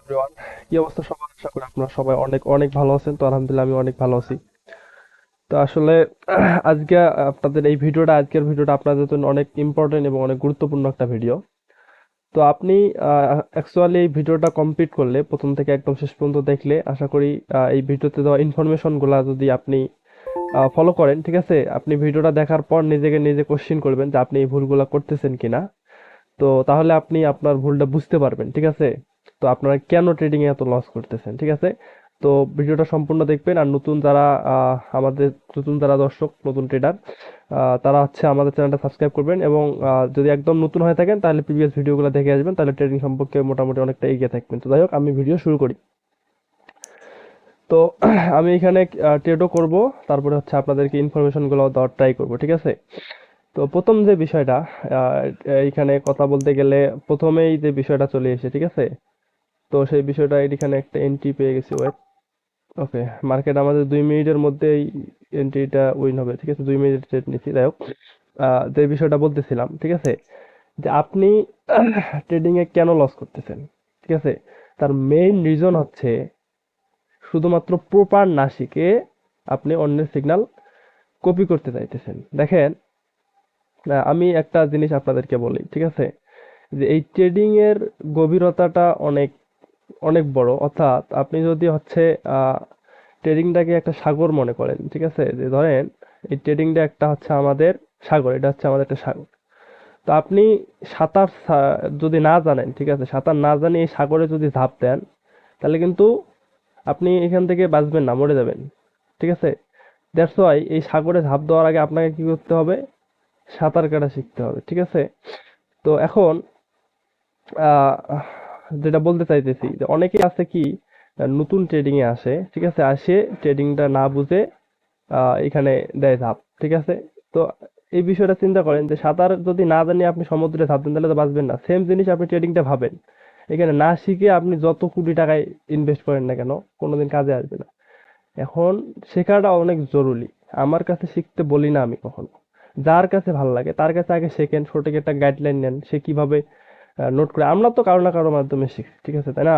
Everyone, কি অবস্থা সবার? আশা করি আপনারা সবাই অনেক অনেক ভালো আছেন। তো আলহামদুলিল্লাহ আমি অনেক ভালো আছি। তো আসলে আজকে আপনাদের এই ভিডিওটা, আজকের ভিডিওটা আপনাদের জন্য অনেক ইম্পর্টেন্ট এবং অনেক গুরুত্বপূর্ণ একটা ভিডিও। তো আপনি অ্যাকচুয়ালি এই ভিডিওটা কমপ্লিট করলে, প্রথম থেকে একদম শেষ পর্যন্ত দেখলে, আশা করি এই ভিডিওতে দেওয়া ইনফরমেশন গুলা যদি আপনি ফলো করেন, ঠিক আছে, আপনি ভিডিওটা দেখার পর নিজেকে নিজে কোশ্চিন করবেন যে আপনি এই ভুলগুলা করতেছেন কিনা। তো তাহলে আপনি আপনার ভুলটা বুঝতে পারবেন, ঠিক আছে। তো আপনারা কেন ট্রেডিং এ এত লস করতেছেন, ঠিক আছে। তো ভিডিওটা সম্পূর্ণ দেখবেন। আর নতুন যারা আমাদের নতুন যারা দর্শক, নতুন ট্রেডার, তারা হচ্ছে আমাদের চ্যানেলটা সাবস্ক্রাইব করবেন। এবং যদি একদম নতুন হয়ে থাকেন তাহলে প্রিভিয়াস ভিডিওগুলো দেখে আসবেন, তাহলে ট্রেডিং সম্পর্কে মোটামুটি অনেকটা এগিয়ে থাকবেন। তো যাই হোক, আমি ভিডিও শুরু করি। তো আমি এখানে ট্রেডও করব, তারপরে হচ্ছে আপনাদেরকে ইনফরমেশন গুলো দেওয়ার ট্রাই করব, ঠিক আছে। তো প্রথম যে বিষয়টা, আহ, এইখানে কথা বলতে গেলে প্রথমেই যে বিষয়টা চলে এসে, ঠিক আছে। তো সেই বিষয়টা এখানে একটা এন্ট্রি পেয়ে গেছি, ওয়েট। ওকে, মার্কেট আমাদের 2 মিনিটের মধ্যেই এন্ট্রিটা উইন হবে, ঠিক আছে। 2 মিনিট ট্রেড নিচ্ছি। যাই হোক, যে বিষয়টা বলতেছিলাম, ঠিক আছে, যে আপনি ট্রেডিং এ কেন লস করতেছেন, ঠিক আছে। তার মেইন রিজন হচ্ছে শুধুমাত্র প্রপার না শিখে আপনি অন্যের সিগন্যাল কপি করতে চাইতেছেন। দেখেন, আমি একটা জিনিস আপনাদেরকে বলি, ঠিক আছে, যে এই ট্রেডিং এর গভীরতাটা অনেক অনেক বড়। অর্থাৎ আপনি যদি হচ্ছে ট্রেডিংটাকে একটা সাগর মনে করেন, ঠিক আছে, যে ধরেন এই ট্রেডিংটা একটা হচ্ছে আমাদের সাগর, এটা হচ্ছে আমাদের একটা সাগর। তো আপনি যদি না জানেন, ঠিক আছে, সাঁতার না জানিয়ে এই সাগরে যদি ঝাঁপ দেন, তাহলে কিন্তু আপনি এখান থেকে বাঁচবেন না, মরে যাবেন, ঠিক আছে। দ্যাটস ওয়াই এই সাগরে ঝাঁপ দেওয়ার আগে আপনাকে কি করতে হবে? সাঁতার কাটা শিখতে হবে, ঠিক আছে। তো এখন আহ, যেটা বলতে চাইতেছি, যে অনেকেই আছে কি, নতুন ট্রেডিং এ আসে, ঠিক আছে, আসে ট্রেডিংটা না বুঝে এখানে দেয় ঝাঁপ, ঠিক আছে। তো এই বিষয়টা চিন্তা করেন, যে সাঁতার যদি না জানিয়ে আপনি সমুদ্রে ঝাঁপ দেন তাহলে তো বাঁচবেন না। সেম জিনিস আপনি ট্রেডিংটা ভাবেন, এখানে না শিখে আপনি যত কোটি টাকায় ইনভেস্ট করেন না কেন, কোনোদিন কাজে আসবে না। এখন শেখাটা অনেক জরুরি। আমার কাছে শিখতে বলি না আমি কখনো। যার কাছে ভালো লাগে তার কাছে আগে শেখেন, সঠিক একটা গাইডলাইন নেন, সে কিভাবে নোট করে। আমরা তো কারো না কারোর মাধ্যমে শিখি, ঠিক আছে, তাই না?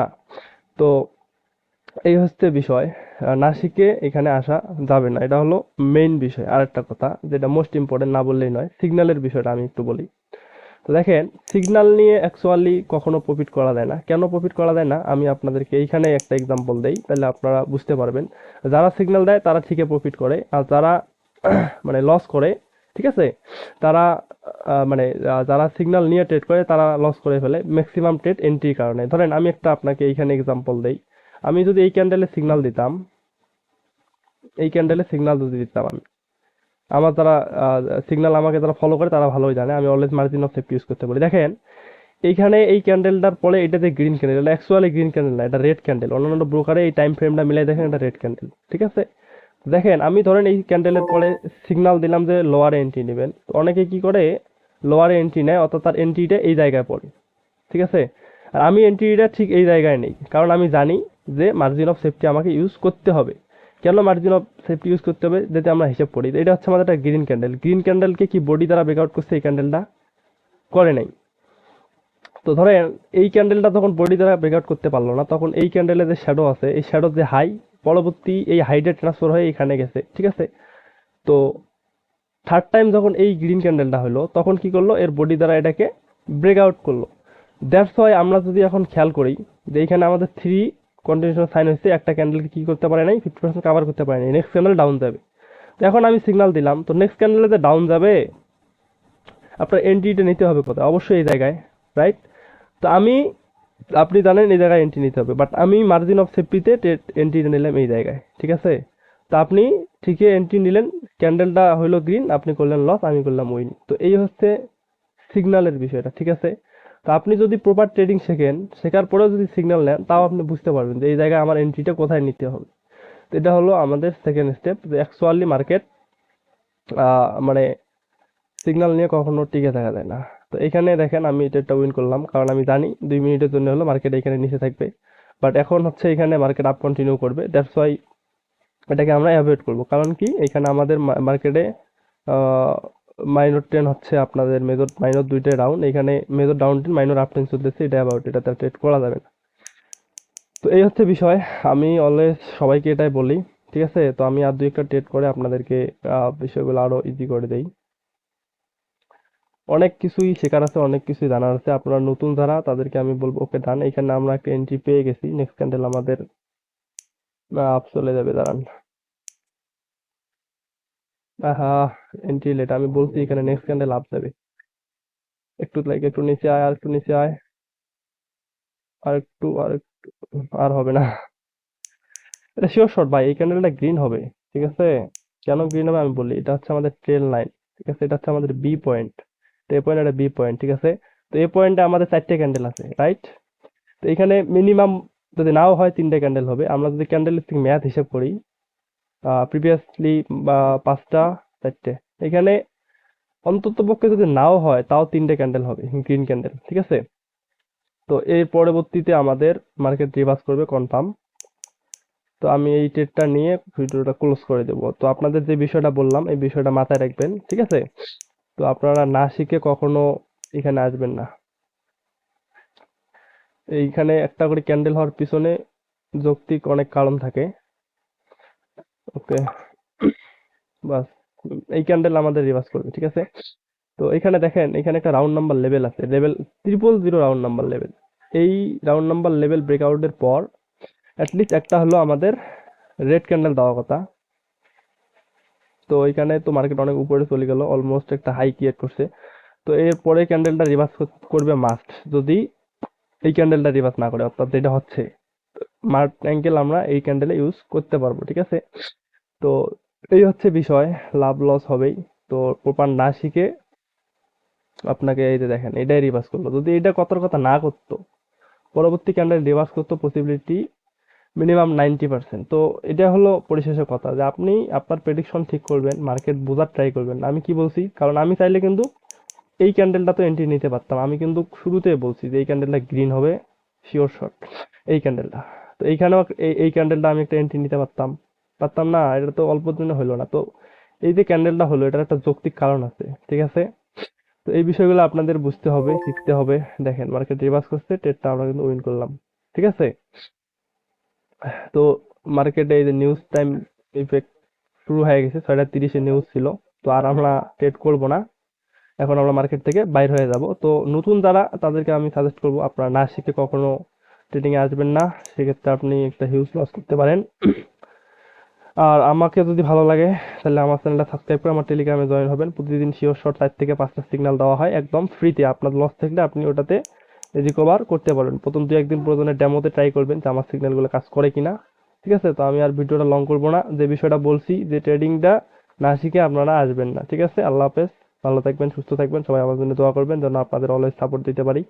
তো এই হচ্ছে বিষয়। না শিখে এখানে আসা যাবে না, এটা হলো মেইন বিষয়। আর একটা কথা যেটা মোস্ট ইম্পর্টেন্ট, না বললেই নয়, সিগন্যালের বিষয়টা আমি একটু বলি। তো দেখেন, সিগন্যাল নিয়ে অ্যাকচুয়ালি কখনো প্রফিট করা যায় না। কেন প্রফিট করা যায় না আমি আপনাদেরকে এইখানে একটা এক্সাম্পল দেই, তাহলে আপনারা বুঝতে পারবেন। যারা সিগন্যাল দেয় তারা ঠিকই প্রফিট করে, আর যারা মানে লস করে, ঠিক আছে, তারা যারা সিগন্যাল নিয়ে ট্রেড করে তারা লস করে ফেলে ম্যাক্সিমাম ট্রেড এন্ট্রির কারণে। ধরেন আমি একটা আপনাকে এইখানে এক্সাম্পল দেই। আমি যদি এই ক্যান্ডেলে সিগন্যাল দিতাম, এই ক্যান্ডেলে সিগন্যাল যদি দিতাম আমি, আমার যারা সিগন্যাল আমাকে যারা ফলো করে তারা ভালোই জানে আমি always margin of safety use করতে বলি। দেখেন, এইখানে এই ক্যান্ডেলটার পরে এটা যে গ্রিন ক্যান্ডেল, এটা অ্যাকচুয়ালি গ্রিন ক্যান্ডেল না, এটা রেড ক্যান্ডেল। অন্যান্য ব্রোকারে এই টাইম ফ্রেমটা মিলাই দেখেন, এটা রেড ক্যান্ডেল, ঠিক আছে। দেখেন, আমি ধরেন এই ক্যান্ডেলের পরে সিগন্যাল দিলাম যে লোয়ারে এন্ট্রি নেবেন, তো অনেকে কি করে, লোয়ারে এন্ট্রি নেয়, অর্থাৎ তার এন্ট্রিটা এই জায়গায় পড়ে, ঠিক আছে। আর আমি এন্ট্রিটা ঠিক এই জায়গায় নেই, কারণ আমি জানি যে মার্জিন অফ সেফটি আমাকে ইউজ করতে হবে। কেন মার্জিন অফ সেফটি ইউজ করতে হবে? যাতে আমরা হিসাব করি। এটা হচ্ছে আমাদের একটা গ্রিন ক্যান্ডেল। গ্রিন ক্যান্ডেলকে কি বডি দ্বারা ব্রেকআউট করছে? এই ক্যান্ডেলটা করে নাই। তো ধরেন এই ক্যান্ডেলটা যখন বডি দ্বারা ব্রেকআউট করতে পারলো না, তখন এই ক্যান্ডেলে যে শ্যাডো আছে, এই শ্যাডো যে হাই, পরবর্তী এই হাইডে ট্রান্সফার হয়ে এখানে গেছে, ঠিক আছে। তো থার্ড টাইম যখন এই গ্রিন ক্যান্ডেলটা হলো, তখন কি করলো, এর বডি দ্বারা এটাকে ব্রেকআউট করলো। দ্যাটস ওয়াই আমরা যদি এখন খেয়াল করি, যে এইখানে আমাদের থ্রি কন্টিনিউশন সাইন হচ্ছে, একটা ক্যান্ডেলকে কি করতে পারে নাই, 50% কাভার করতে পারে নাই, নেক্সট ক্যান্ডেল ডাউন যাবে। তো এখন আমি সিগন্যাল দিলাম, তো নেক্সট ক্যান্ডেলে যে ডাউন যাবে, আপনার এন্ট্রিটা নিতে হবে কোথায়? অবশ্যই এই জায়গায়, রাইট। তো আপনি জানেন এই জায়গায় এন্ট্রি নিতে হবে, বাট আমি মার্জিন অফ সেফটিতে এন্ট্রিটা নিলাম এই জায়গায়, ঠিক আছে। তো আপনি ঠিকই এন্ট্রি নিলেন, ক্যান্ডেলটা হইলো গ্রিন, আপনি করলেন লস, আমি করলাম উইন। তো এই হচ্ছে সিগন্যালের বিষয়টা, ঠিক আছে। তো আপনি যদি প্রপার ট্রেডিং শেখেন, শেখার পরেও যদি সিগন্যাল নেন, তাও আপনি বুঝতে পারবেন যে এই জায়গায় আমার এন্ট্রিটা কোথায় নিতে হবে। তো এটা হলো আমাদের সেকেন্ড স্টেপ, যে অ্যাকচুয়ালি মার্কেট মানে সিগন্যাল নিয়ে কখনো টিকে থাকা যায় না। তো এখানে দেখেন, আমি এটা উইন করলাম, কারণ আমি জানি 2 মিনিটের জন্য হলো মার্কেট এখানে নিচে থাকবে। বাট এখন হচ্ছে এখানে মার্কেট আপ কন্টিনিউ করবে, দ্যাটস ওয়াই এটাকে আমরা অ্যাভয়েড করব। কারণ কি, এখানে আমাদের মার্কেটে মাইনর টেন হচ্ছে, আপনাদের মেজর মাইনর দুইটা রাউন্ড, এখানে major down ten minor up ten চলতেছে, এটা অ্যাবাউট, এটা ট্রেড করা যাবে না। তো এই হচ্ছে বিষয়। আমি অলওয়েজ সবাইকে এটাই বলি, ঠিক আছে? তো আমি আর দুই একটা ট্রেড করে আপনাদেরকে বিষয়গুলো আরো ইজি করে দেই। অনেক কিছুই শেখার আছে, অনেক কিছুই জানার আছে। আপনারা নতুন যারা তাদেরকে আমি বলবো ওকে ডান, এখানে আমরা একটা এন্ট্রি পেয়ে গেছি। নেক্সট ক্যান্ডেল আমাদের আপ চলে যাবে, দাঁড়ান। আহা, এন্ট্রি লেট, আমি বলছি এখানে নেক্সট ক্যান্ডেল আপ যাবে। একটু নিচে আয়, আর একটু নিচে আয়, আর একটু আর হবে না। এটা শিওর শট ভাই, এই ক্যান্ডেলটা গ্রিন হবে, ঠিক আছে? কেন গ্রিন হবে আমি বলি। এটা হচ্ছে আমাদের ট্রেল লাইন, ঠিক আছে? এটা হচ্ছে আমাদের বি পয়েন্ট। তো এ পয়েন্ট, এটা বি পয়েন্ট, ঠিক আছে? তো এ পয়েন্টে আমাদের চারটে ক্যান্ডেল আছে, রাইট? তো এখানে মিনিমাম যদি নাও হয় তিনটে ক্যান্ডেল হবে। আমরা যদি ক্যান্ডেল স্টিক ম্যাথ হিসাব করি, প্রিভিয়াসলি বা পাঁচটা, চারটে, এখানে অন্তত পক্ষে যদি নাও হয় তাও তিনটে ক্যান্ডেল হবে, গ্রিন ক্যান্ডেল, ঠিক আছে? তো এর পরবর্তীতে আমাদের মার্কেট রিভার্স করবে কনফার্ম। তো আমি এই ট্রেডটা নিয়ে ভিডিওটা ক্লোজ করে দেবো। তো আপনাদের যে বিষয়টা বললাম এই বিষয়টা মাথায় রাখবেন, ঠিক আছে? তো আপনারা না শিখে কখনো এখানে আসবেন না। এইখানে একটা করে ক্যান্ডেল হওয়ার পিছনে যৌক্তিক অনেক কারণ থাকে। ওকে, বাস। এই ক্যান্ডেল আমাদের রিভার্স করবে, ঠিক আছে? তো এখানে দেখেন, এখানে একটা রাউন্ড নাম্বার লেভেল আছে, লেভেল 000 রাউন্ড নাম্বার লেভেল। এই রাউন্ড নাম্বার লেভেল ব্রেকআউটের পর অ্যাটলিস্ট একটা হলো আমাদের রেড ক্যান্ডেল দেওয়ার কথা। তো এখানে তো মার্কেট অনেক উপরে চলে গেল, অলমোস্ট একটা হাই ক্রিয়েট করছে। তো এর পরে ক্যান্ডেলটা রিভার্স করবে মাস্ট, যদি এই ক্যান্ডেলটা রিভার্স না করে, অর্থাৎ যেটা হচ্ছে মার্ক অ্যাঙ্গেল আমরা এই ক্যান্ডেলে ইউজ করতে পারবো, ঠিক আছে? তো এই হচ্ছে বিষয়, লাভ লস হবেই। তো প্রপার না শিখে আপনাকে এই যে দেখেন এটাই রিভার্স করলো। যদি এটা কতর কথা না করতো, পরবর্তী ক্যান্ডেল রিভার্স করতে পসিবিলিটি মিনিমাম 90%। তো এটা হলো পরিশেষে কথা, যে আপনি আপনার প্রেডিকশন ঠিক করবেন, মার্কেট বোঝার ট্রাই করবেন। আমি কি বলছি, কারণ আমি চাইলে কিন্তু এই ক্যান্ডেলটা তো এন্ট্রি নিতে পারতাম। আমি কিন্তু শুরুতে বলছি যে এই ক্যান্ডেলটা গ্রিন হবে, শিওর শট এই ক্যান্ডেলটা। তো এইখানেও এই ক্যান্ডেলটা আমি একটা এন্ট্রি নিতে পারতাম, পারতাম না? এটা তো অল্প দিনে হলো না। তো এই যে ক্যান্ডেলটা হলো, এটার একটা যৌক্তিক কারণ আছে, ঠিক আছে? তো এই বিষয়গুলো আপনাদের বুঝতে হবে, শিখতে হবে। দেখেন মার্কেট রিভার্স করছে, ট্রেডটা আমরা কিন্তু উইন করলাম, ঠিক আছে? তো মার্কেটে এই যে নিউজ টাইম ইফেক্ট শুরু হয়ে গেছে, 6:30-এ নিউজ ছিল। তো আর আমরা ট্রেড করব না, এখন আমরা মার্কেট থেকে বাইর হয়ে যাব। তো নতুন যারা তাদেরকে আমি সাজেস্ট করব, আপনারা না শিখে কখনো ট্রেডিং এ আসবেন না, সেক্ষেত্রে আপনি একটা হিউজ লস করতে পারেন। আর আমাকে যদি ভালো লাগে তাহলে আমার চ্যানেলটা সাবস্ক্রাইব করে আমার টেলিগ্রামে জয়েন হবেন। প্রতিদিন শিওর শট 4 থেকে 5টা সিগন্যাল দেওয়া হয় একদম ফ্রিতে। আপনার লস থাকলে আপনি ওটাতে রিকভার করতে পারবেন। প্রথম 2-1 দিন প্রয়োজনে ডেমোতে ট্রাই করবেন যে আমার সিগন্যালগুলো কাজ করে কিনা, ঠিক আছে? তো আমি আর ভিডিওটা লং করব না, যে বিষয়টা বলছি যে ট্রেডিংটা না শিখে আপনারা আসবেন না, ঠিক আছে? আল্লাহ হাফেজ, ভালো থাকবেন, সুস্থ থাকবেন, সবাই আমার জন্য দোয়া করবেন যেন আপনাদের অলওয়েজ সাপোর্ট দিতে পারি।